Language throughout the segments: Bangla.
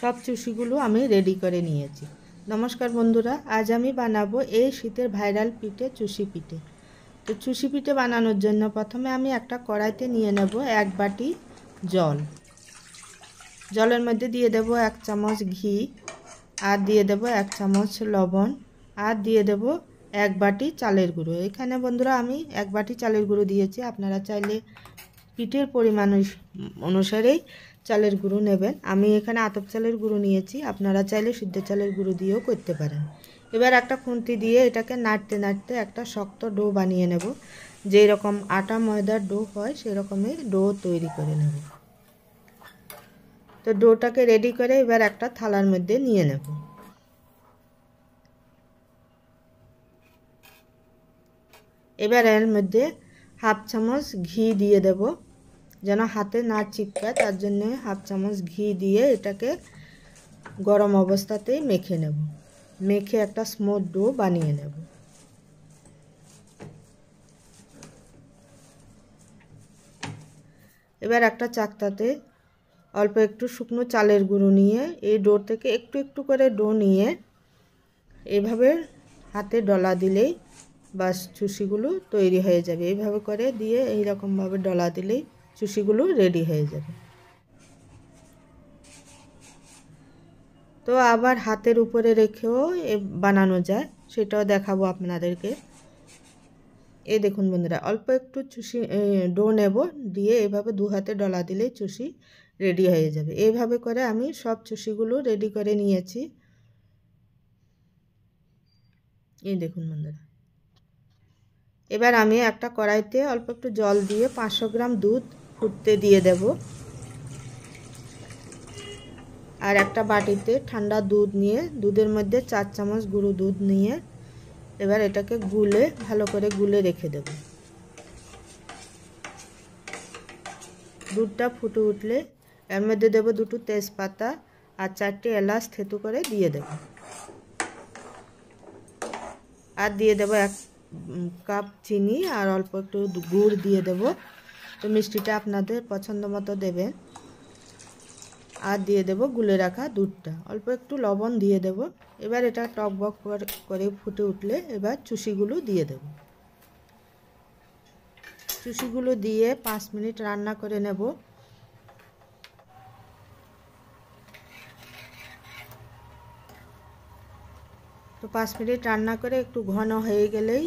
সব চুষিগুলো আমি রেডি করে নিয়েছি। নমস্কার বন্ধুরা, আজ আমি বানাবো এই শীতের ভাইরাল পিঠে চুষি পিঠে। তো চুষি পিঠে বানানোর জন্য প্রথমে আমি একটা কড়াইতে নিয়ে নেব 1 বাটি জল। জলের মধ্যে দিয়ে দেব 1 চামচ ঘি, আর দিয়ে দেব 1 চামচ লবণ, আর দিয়ে দেব 1 বাটি চালের গুঁড়ো। এখানে বন্ধুরা আমি 1 বাটি চালের গুঁড়ো দিয়েছি। আপনারা চাইলে পিঠের পরিমাণ অনুসারেই চালের গুঁড়ো নেবেন। আমি এখানে আতপ চালের গুঁড়ো নিয়েছি, আপনারা চাইলে সিদ্ধ চালের গুঁড়ো দিয়েও করতে পারেন। এবার একটা খুন্তি দিয়ে এটাকে নাড়তে নাড়তে একটা শক্ত ডো বানিয়ে নেব। যেই রকম আটা ময়দার ডো হয় সেই রকমের ডো তৈরি করে নেব। তো ডোটাকে রেডি করে এবার একটা থালার মধ্যে নিয়ে নেব। এবার এর মধ্যে 1/2 চামচ ঘি দিয়ে দেব, যেন হাতে না চিপকায়, তার জন্য 1/2 চামচ ঘি দিয়ে এটাকে গরম অবস্থাতেই মেখে নেব। মেখে একটা স্মুথ ডো বানিয়ে নেব। এবার একটা চাকতাতে অল্প একটু শুকনো চালের গুঁড়ো নিয়ে এই ডো থেকে একটু একটু করে ডো নিয়ে এইভাবে হাতে ডলা দিলেই বাস চুষিগুলো তৈরি হয়ে যাবে। এইভাবে করে দিয়ে এইরকমভাবে ডলা দিলেই চুষিগুলো রেডি হয়ে যাবে। তো আবার হাতের উপরে রেখেও বানানো যায়, সেটাও দেখাবো আপনাদেরকে। এই দেখুন বন্ধুরা, অল্প একটু চুষি ডো নেব, দিয়ে এভাবে 2 হাতে ডলা দিলেই চুষি রেডি হয়ে যাবে। এইভাবে করে আমি সব চুষিগুলো রেডি করে নিয়েছি। এই দেখুন বন্ধুরা, এবার আমি একটা কড়াইতে অল্প একটু জল দিয়ে 500 গ্রাম দুধ ফুটতে দিয়ে দেব, আর একটা বাটিতে ঠান্ডা দুধ নিয়ে দুধের মধ্যে 4 চামচ গুঁড়ো দুধ নিয়ে এবার এটাকে গুলে ভালো করে গুলে রেখে দেব। দুধটা ফুটে উঠলে এর মধ্যে দেব 2টো তেজপাতা আর 4টে এলাচ থেতু করে দিয়ে দেব, আর দিয়ে দেব 1 কাপ চিনি আর অল্প একটু গুড় দিয়ে দেব। তো মিষ্টিটা আপনাদের পছন্দ মতো দেবেন। আর দিয়ে দেব গুলে রাখা দুধটা, অল্প একটু লবণ দিয়ে দেব। এবার এটা টকবক করে ফুটে উঠলে এবার চুষিগুলো দিয়ে দেব। চুষিগুলো দিয়ে 5 মিনিট রান্না করে নেব। তো 5 মিনিট রান্না করে একটু ঘন হয়ে গেলেই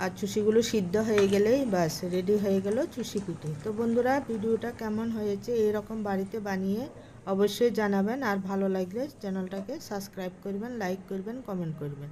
আর চুষিগুলো সিদ্ধ হয়ে গেলেই বাস রেডি হয়ে গেল চুষি পিঠে। তো বন্ধুরা, ভিডিওটা কেমন হয়েছে এরকম বাড়িতে বানিয়ে অবশ্যই জানাবেন, আর ভালো লাগলে চ্যানেলটাকে সাবস্ক্রাইব করবেন, লাইক করবেন, কমেন্ট করবেন।